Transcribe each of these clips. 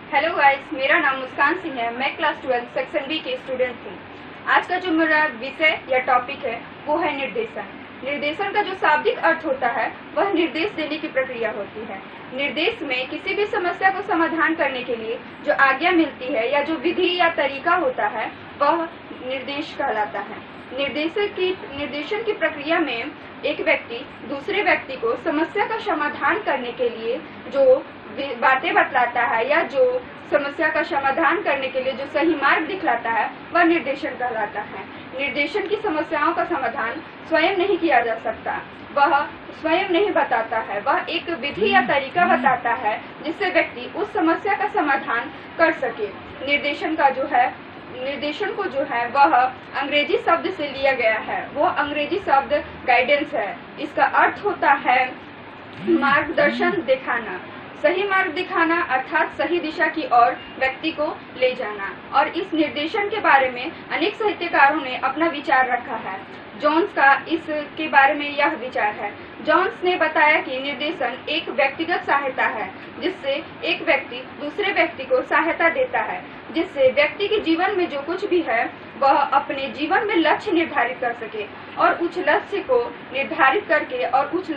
Hello guys, मेरा नाम मुस्कान सिंह है। मैं क्लास 12 सेक्शन बी के स्टूडेंट हूँ। आज का जो मेरा विषय या टॉपिक है वो है निर्देशन। निर्देशन का जो शाब्दिक अर्थ होता है वह निर्देश देने की प्रक्रिया होती है। निर्देश में किसी भी समस्या को समाधान करने के लिए जो आज्ञा मिलती है या जो विधि या तरीका होता है वह निर्देश कहलाता है। निर्देशन की प्रक्रिया में एक व्यक्ति दूसरे व्यक्ति को समस्या का समाधान करने के लिए जो बातें बतलाता है या जो समस्या का समाधान करने के लिए जो सही मार्ग दिखलाता है वह निर्देशन कहलाता है। निर्देशन की समस्याओं का समाधान स्वयं नहीं किया जा सकता, वह स्वयं नहीं बताता है, वह एक विधि या तरीका बताता है जिससे व्यक्ति उस समस्या का समाधान कर सके। निर्देशन को जो है वह अंग्रेजी शब्द से लिया गया है। वो अंग्रेजी शब्द गाइडेंस है। इसका अर्थ होता है मार्गदर्शन दिखाना, सही मार्ग दिखाना अर्थात सही दिशा की ओर व्यक्ति को ले जाना। और इस निर्देशन के बारे में अनेक साहित्यकारों ने अपना विचार रखा है। जोन्स का इसके बारे में यह विचार है। जोन्स ने बताया कि निर्देशन एक व्यक्तिगत सहायता है जिससे एक व्यक्ति दूसरे व्यक्ति को सहायता देता है, जिससे व्यक्ति के जीवन में जो कुछ भी है वह अपने जीवन में लक्ष्य निर्धारित कर सके और उस लक्ष्य को निर्धारित करके और उस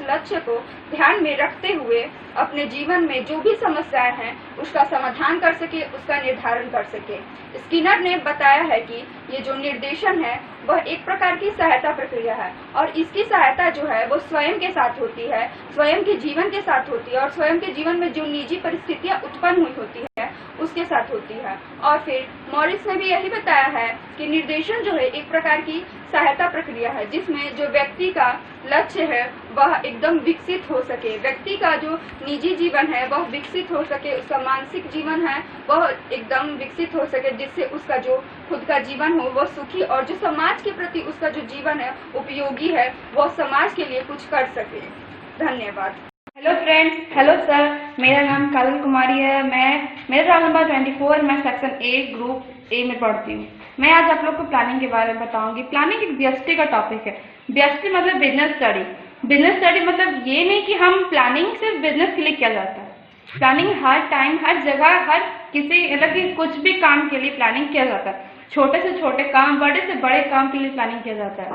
लक्ष्य को ध्यान में रखते हुए अपने जीवन में जो भी समस्याएं हैं उसका समाधान कर सके, उसका निर्धारण कर सके। स्किनर ने बताया है कि ये जो निर्देशन है वह एक प्रकार की सहायता प्रक्रिया है और इसकी सहायता जो है वो स्वयं के साथ होती है, स्वयं के जीवन के साथ होती है और स्वयं के जीवन में जो निजी परिस्थितियां उत्पन्न हुई होती है उसके साथ होती है। और फिर मॉरिस ने भी यही बताया है कि निर्देशन जो है एक प्रकार की सहायता प्रक्रिया है जिसमें जो व्यक्ति का लक्ष्य है वह एकदम विकसित हो सके, व्यक्ति का जो निजी जीवन है वह विकसित हो सके, उसका मानसिक जीवन है वह एकदम विकसित हो सके, जिससे उसका जो खुद का जीवन हो वह सुखी और जो समाज के प्रति उसका जो जीवन है उपयोगी है वह समाज के लिए कुछ कर सके। धन्यवाद। हेलो फ्रेंड्स, हेलो सर, मेरा नाम काजल कुमारी है। मेरा रोल नंबर 24, मैं सेक्शन ए ग्रुप ए में पढ़ती हूँ। मैं आज आप लोग को प्लानिंग के बारे में बताऊंगी। प्लानिंग एक व्यष्टि का टॉपिक है। व्यष्टि मतलब बिजनेस स्टडी। बिजनेस स्टडी मतलब ये नहीं कि हम प्लानिंग सिर्फ बिजनेस के लिए किया जाता है। प्लानिंग हर टाइम, हर जगह, हर किसी मतलब कि कुछ भी काम के लिए प्लानिंग किया जाता है। छोटे से छोटे काम, बड़े से बड़े काम के लिए प्लानिंग किया जाता है।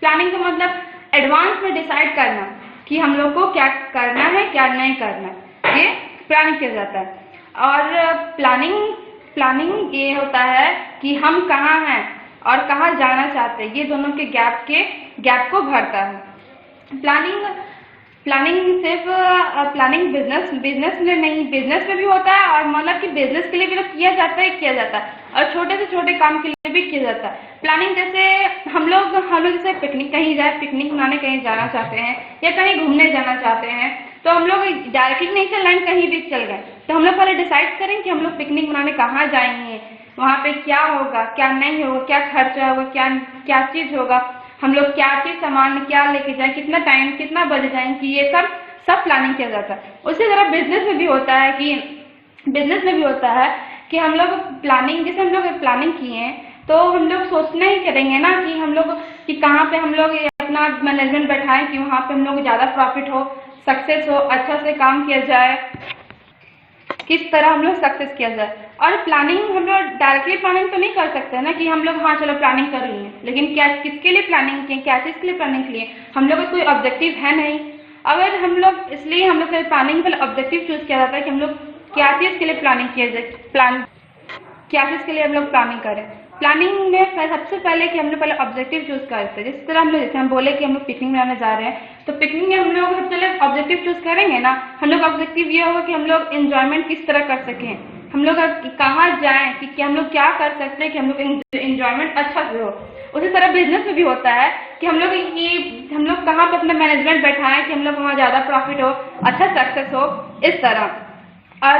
प्लानिंग का मतलब एडवांस में डिसाइड करना कि हम लोग को क्या करना है, क्या नहीं करना है, ये प्लानिंग किया जाता है। और प्लानिंग ये होता है कि हम कहाँ हैं और कहाँ जाना चाहते हैं, ये दोनों के गैप को भरता है। प्लानिंग सिर्फ प्लानिंग बिजनेस में नहीं, बिजनेस में भी होता है और मतलब कि बिजनेस के लिए भी किया जाता है और छोटे से छोटे काम के लिए भी किया जाता है। प्लानिंग जैसे हम लोग जैसे पिकनिक मनाने कहीं जाना चाहते हैं या कहीं घूमने जाना चाहते हैं तो हम लोग डायरेक्टली नहीं चल रहे, कहीं भी चल गए तो हम लोग पहले डिसाइड करें कि हम लोग पिकनिक मनाने कहाँ जाएंगे, वहाँ पे क्या होगा, क्या नहीं होगा, क्या खर्चा होगा, क्या चीज होगा, हम लोग क्या चीज सामान क्या लेके जाए, कितना टाइम, कितना बजे जाएंगे, कि ये सब प्लानिंग किया जाता है। उसी तरह बिजनेस में भी होता है कि हम लोग प्लानिंग, जैसे हम लोग प्लानिंग किए हैं तो हम लोग सोचना ही करेंगे ना कि हम लोग कि कहाँ पे हम लोग अपना मैनेजमेंट बैठाएं कि वहाँ पे हम लोग ज़्यादा प्रॉफिट हो, सक्सेस हो, अच्छा से काम किया जाए, किस तरह हम लोग सक्सेस किया जाए। और प्लानिंग हम लोग डायरेक्टली प्लानिंग तो नहीं कर सकते ना कि हम लोग हाँ चलो प्लानिंग कर लिए, लेकिन क्या किसके लिए प्लानिंग किए, क्या चीज़ के लिए प्लानिंग किए, हम लोग का कोई ऑब्जेक्टिव है नहीं। अगर हम लोग इसलिए हम लोग प्लानिंग पर ऑब्जेक्टिव चूज किया जाता है कि हम लोग क्या चीज़ के लिए प्लानिंग किया जाए, क्या चीज़ के लिए हम लोग प्लानिंग करें। प्लानिंग में सबसे पहले कि हम लोग पहले ऑब्जेक्टिव चूज करते हैं। जिस तरह जैसे हम बोले कि हम लोग पिकनिक मनाने जा रहे हैं तो पिकनिक में हम लोग सबसे पहले ऑब्जेक्टिव चूज करेंगे ना। हम लोग ऑब्जेक्टिव ये होगा कि हम लोग एंजॉयमेंट किस तरह कर सकें, हम लोग कहाँ जाएं, कि हम लोग क्या कर सकते हैं कि हम लोग एंजॉयमेंट अच्छा से हो। उसी तरह बिजनेस में भी होता है कि हम लोग कहाँ पे अपना मैनेजमेंट बैठाएं कि हम लोग वहाँ ज़्यादा प्रॉफिट हो, अच्छा सक्सेस हो, इस तरह। और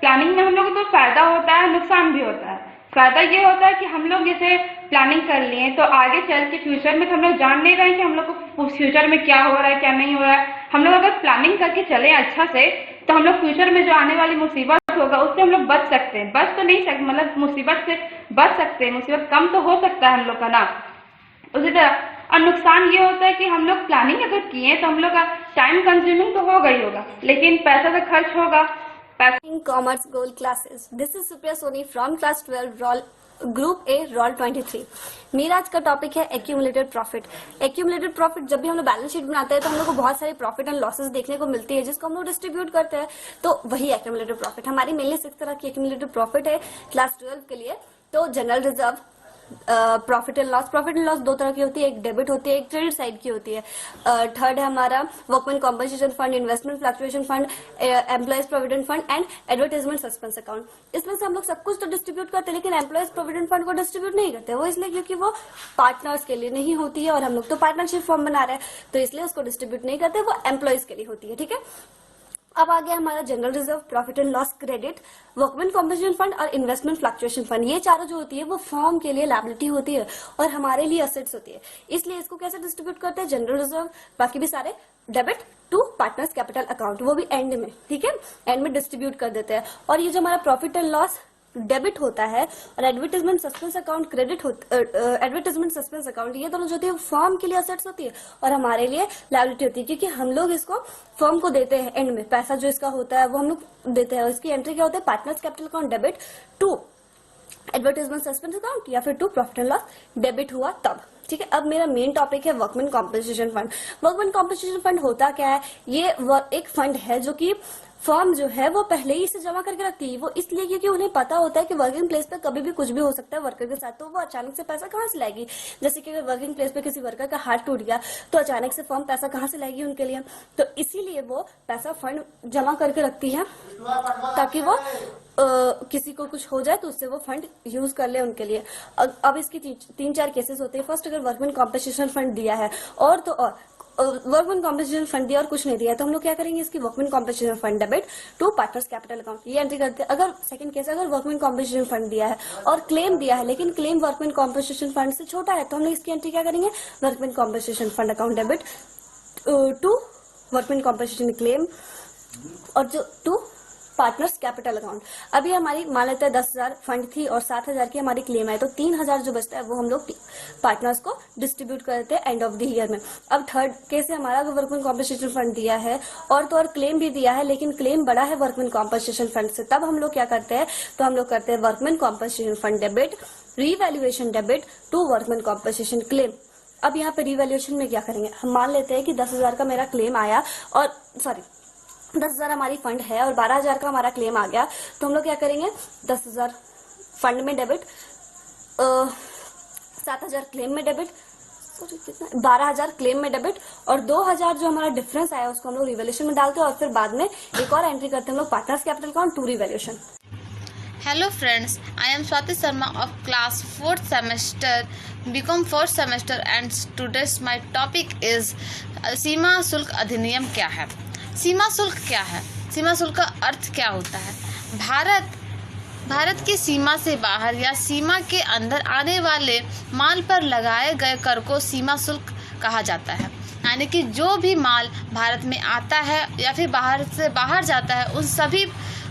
प्लानिंग में हम लोग को तो फायदा होता है, नुकसान भी होता है। फायदा ये होता है कि हम लोग जैसे प्लानिंग कर लिए तो आगे चल के फ्यूचर में तो हम लोग जान नहीं रहे हैं कि हम लोग को फ्यूचर में क्या हो रहा है, क्या नहीं हो रहा है। हम लोग अगर प्लानिंग करके चले अच्छा से तो हम लोग फ्यूचर में जो आने वाली मुसीबत होगा उससे हम लोग बच सकते हैं। बच तो नहीं सकते, मतलब मुसीबत से बच सकते हैं, मुसीबत कम तो हो सकता है हम लोग का ना। उसी तरह और नुकसान ये होता है कि हम लोग प्लानिंग अगर किए तो हम लोग का टाइम कंज्यूमिंग तो होगा ही होगा, लेकिन पैसा का खर्च होगा, पैसा Commerce Gold classes. This is Supriya Soni from class 12 roll group A roll 23। मेरा आज का टॉपिक है एक्यूमुलेटेड प्रॉफिट। एक्यूमुलेटेड प्रॉफिट, जब भी हम लोग बैलेंस शीट बनाते हैं तो हम लोग को बहुत सारे प्रॉफिट एंड लॉसेस देखने को मिलती है जिसको हम लोग डिस्ट्रीब्यूट करते हैं, तो वही एक्यूमुलेटेड प्रॉफिट। हमारी मेनली 6 तरह की एक्यूमुलेटेड प्रॉफिट है क्लास 12 के लिए। तो general reserve, profit and loss 2 तरह की होती है, एक डेबिट होती है, एक क्रेडिट साइड की होती है। थर्ड है हमारा workman compensation fund, investment fluctuation fund, employees provident fund and advertisement suspense account. इसमें से हम लोग सब कुछ तो डिस्ट्रीब्यूट करते हैं, लेकिन एम्प्लॉयज प्रोविडेंट फंड को डिस्ट्रीब्यूट नहीं करते। वो इसलिए क्योंकि वो पार्टनर्स के लिए नहीं होती है और हम लोग तो पार्टनरशिप फॉर्म बना रहे हैं, तो इसलिए उसको डिस्ट्रीब्यूट नहीं करते, वो एम्प्लॉयज के लिए होती है। ठीक है, अब आ गया हमारा general reserve, profit and loss, credit, workman compensation fund और इन्वेस्टमेंट फ्लक्चुएशन फंड। ये चारों जो होती है वो फर्म के लिए लायबिलिटी होती है और हमारे लिए असेट्स होती है। इसलिए इसको कैसे डिस्ट्रीब्यूट करते हैं, जनरल रिजर्व, बाकी भी सारे debit to partners capital account, वो भी एंड में। ठीक है, एंड में डिस्ट्रीब्यूट कर देते हैं। और ये जो हमारा प्रॉफिट एंड लॉस डेबिट होता है और एडवर्टाइजमेंट सस्पेंस अकाउंट क्रेडिट होता, एडवर्टाइजमेंट सस्पेंस अकाउंट, ये दोनों जो होती है फर्म के लिए असेट्स होती है और हमारे लिए लायबिलिटी होती है, क्योंकि हम लोग इसको फर्म को देते हैं एंड में। पैसा जो इसका होता है वो हम लोग देते हैं। इसकी एंट्री क्या होता है, partners capital account debit to advertisement suspense account या फिर to profit and loss debit हुआ तब। ठीक है, अब मेरा मेन टॉपिक है workman compensation fund. Workman compensation fund होता क्या है, ये एक फंड है जो कि फर्म जो है वो पहले ही इसे जमा करके रखती है। वो इसलिए क्योंकि उन्हें पता होता है कि वर्किंग प्लेस पे कभी भी कुछ भी हो सकता है वर्कर के साथ, तो वो अचानक से पैसा कहाँ से लाएगी। जैसे कि अगर वर्किंग प्लेस पे किसी वर्कर का हाथ टूट गया तो अचानक से फर्म पैसा कहाँ से लाएगी उनके लिए, तो इसीलिए वो पैसा फंड जमा करके रखती है ताकि वो किसी को कुछ हो जाए तो उससे वो फंड यूज कर ले उनके लिए। अब इसकी 3-4 केसेस होते हैं। फर्स्ट, अगर वर्कमैन कॉम्पनसेशन फंड दिया है और तो और वर्कमैन कॉम्पनसेशन फंड दिया और कुछ नहीं दिया, तो हम लोग क्या करेंगे, इसकी workman compensation fund debit to partners capital account, ये एंट्री करते हैं। अगर सेकंड केस, अगर वर्कमैन कॉम्पनसेशन फंड दिया है और क्लेम दिया है, लेकिन क्लेम वर्कमैन कॉम्पनसेशन फंड से छोटा है, तो हम लोग इसकी एंट्री क्या करेंगे, workman compensation fund account debit to workman compensation claim और जो टू पार्टनर्स कैपिटल अकाउंट। अभी हमारी मान लेते हैं 10,000 फंड थी और 7,000 की हमारी क्लेम है, तो 3,000 जो बचता है वो हम लोग पार्टनर्स को डिस्ट्रीब्यूट करते हैं एंड ऑफ द ईयर में। अब थर्ड केस है हमारा, वर्कमैन कॉम्पनसेशन फंड दिया है और तो और क्लेम भी दिया है, लेकिन क्लेम बड़ा है वर्कमैन कॉम्पनसेशन फंड से, तब हम लोग क्या करते हैं, तो हम लोग करते हैं workman compensation fund debit revaluation debit to workman compensation claim. अब यहाँ पे रीवैल्यूएशन में क्या करेंगे, हम मान लेते हैं कि 10,000 का मेरा क्लेम आया और 10,000 हमारी फंड है और 12,000 का हमारा क्लेम आ गया, तो हम लोग क्या करेंगे, 10,000 फंड में डेबिट, 7,000 क्लेम में डेबिट, कितना 12,000 क्लेम में डेबिट और 2,000 जो हमारा डिफरेंस आया उसको हम लोग रिवैल्यूएशन में डालते हैं और फिर बाद में एक और एंट्री करते हैं हम लोग partners capital account to revaluation. Hello friends, I am Swati Sharma of class 4th semester, BCom 4th semester and today's my topic is सीमा शुल्क अधिनियम क्या है। सीमा शुल्क क्या है, सीमा शुल्क का अर्थ क्या होता है। भारत की सीमा से बाहर या सीमा के अंदर आने वाले माल पर लगाए गए कर को सीमा शुल्क कहा जाता है। यानी कि जो भी माल भारत में आता है या फिर बाहर से बाहर जाता है, उन सभी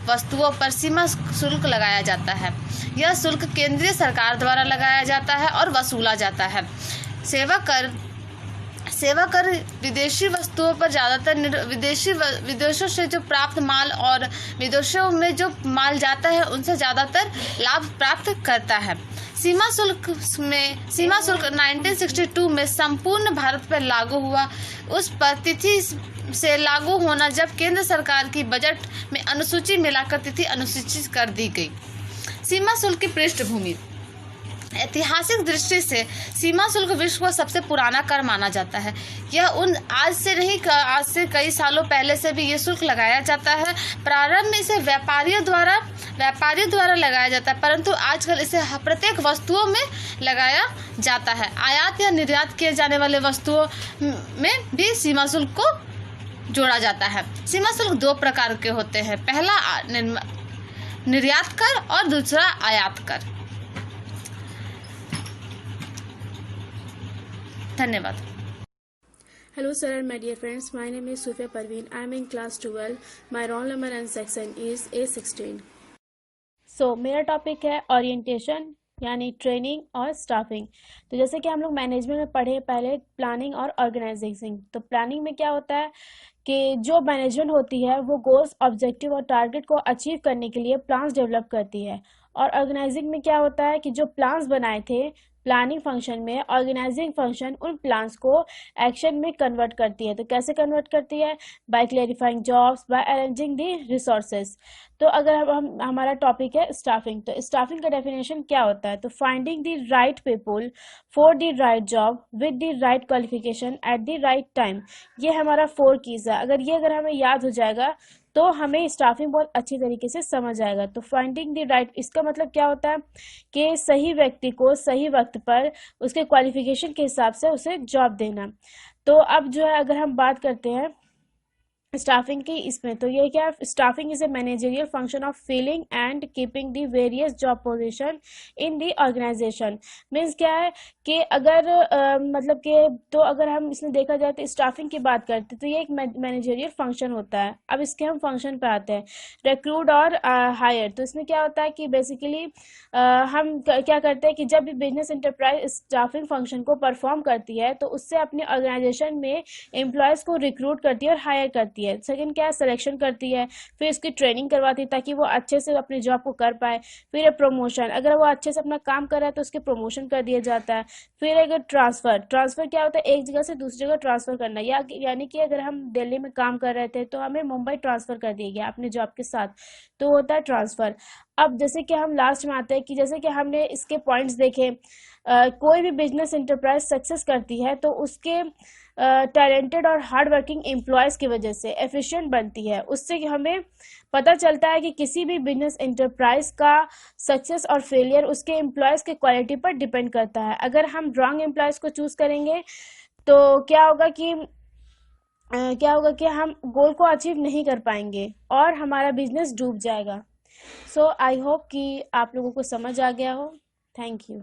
वस्तुओं पर सीमा शुल्क लगाया जाता है। यह शुल्क केंद्रीय सरकार द्वारा लगाया जाता है और वसूला जाता है। सेवा कर विदेशी वस्तुओं पर ज़्यादातर विदेशों से जो प्राप्त माल और विदेशों में जो माल जाता है उनसे ज़्यादातर लाभ प्राप्त करता है। सीमा शुल्क 1962 में संपूर्ण भारत पर लागू हुआ। उस पर तिथि से लागू होना जब केंद्र सरकार की बजट में अनुसूची मिलाकर तिथि अनुसूचित कर दी गई। सीमा शुल्क की पृष्ठभूमि, ऐतिहासिक दृष्टि से सीमा शुल्क विश्व का सबसे पुराना कर माना जाता है। यह आज से कई सालों पहले से भी ये शुल्क लगाया जाता है। प्रारंभ में इसे व्यापारियों द्वारा लगाया जाता है, परंतु आजकल इसे प्रत्येक वस्तुओं में लगाया जाता है। आयात या निर्यात किए जाने वाले वस्तुओं में भी सीमा शुल्क को जोड़ा जाता है। सीमा शुल्क 2 प्रकार के होते हैं, पहला निर्यात कर और दूसरा आयात कर। धन्यवाद। Hello sir and my dear friends, my name is Sufia Parveen. I am in class 12. My roll number and section is A16. सो मेरा टॉपिक है ओरिएंटेशन यानी ट्रेनिंग और स्टाफिंग। तो जैसे कि हम लोग मैनेजमेंट में पढ़े पहले प्लानिंग और ऑर्गेनाइजिंग। तो प्लानिंग में क्या होता है कि जो मैनेजमेंट होती है वो गोल्स, ऑब्जेक्टिव और टारगेट को अचीव करने के लिए प्लान्स डेवलप करती है। और ऑर्गेनाइजिंग में क्या होता है कि जो प्लान्स बनाए थे प्लानिंग फंक्शन में, ऑर्गेनाइजिंग फंक्शन उन प्लान्स को एक्शन में कन्वर्ट करती है। तो कैसे कन्वर्ट करती है? By clarifying jobs, by arranging the resources. तो अगर हमारा टॉपिक है स्टाफिंग, तो स्टाफिंग का डेफिनेशन क्या होता है? तो finding the right people for the right job with the right qualification at the right time. ये हमारा 4 कीज है। अगर हमें याद हो जाएगा तो हमें स्टाफिंग बहुत अच्छी तरीके से समझ आएगा। तो फाइंडिंग द राइट, इसका मतलब क्या होता है कि सही व्यक्ति को सही वक्त पर उसके क्वालिफिकेशन के हिसाब से उसे जॉब देना। तो अब जो है अगर हम बात करते हैं स्टाफिंग की इसमें, तो ये क्या है? Staffing is a managerial function of filling and keeping the various job position in the organization. Means क्या है कि अगर मतलब कि तो अगर हम इसमें देखा जाए तो स्टाफिंग की बात करते हैं तो ये एक मैनेजरियल फंक्शन होता है। अब इसके हम फंक्शन पे आते हैं, रिक्रूट और हायर। तो इसमें क्या होता है कि बेसिकली हम क्या करते हैं कि जब भी बिजनेस एंटरप्राइज स्टाफिंग फंक्शन को परफॉर्म करती है तो उससे अपने ऑर्गेनाइजेशन में एम्प्लॉयज को रिक्रूट करती है और हायर करती है। सेकंड क्या है? सिलेक्शन करती है, फिर उसकी ट्रेनिंग करवाती है ताकि वो अच्छे से अपने जॉब को कर पाए। फिर प्रमोशन, अगर वो अच्छे से अपना काम कर रहा है तो उसके प्रमोशन कर दिया जाता है। फिर अगर ट्रांसफर क्या होता है? एक जगह से दूसरी जगह ट्रांसफर करना, यानी कि अगर हम दिल्ली में काम कर रहे थे तो हमें मुंबई ट्रांसफर कर दिया गया अपने जॉब के साथ, तो होता है ट्रांसफर। अब जैसे कि हम लास्ट में आते हैं कि जैसे कि हमने इसके पॉइंट्स देखे, कोई भी बिजनेस एंटरप्राइज सक्सेस करती है तो उसके टैलेंटेड और हार्ड वर्किंग एम्प्लॉयज की वजह से एफिशिएंट बनती है। उससे हमें पता चलता है कि किसी भी बिजनेस एंटरप्राइज का सक्सेस और फेलियर उसके एम्प्लॉयज के क्वालिटी पर डिपेंड करता है। अगर हम रॉन्ग एम्प्लॉयज को चूज करेंगे तो क्या होगा कि हम गोल को अचीव नहीं कर पाएंगे और हमारा बिजनेस डूब जाएगा। सो आई होप कि आप लोगों को समझ आ गया हो। Thank you.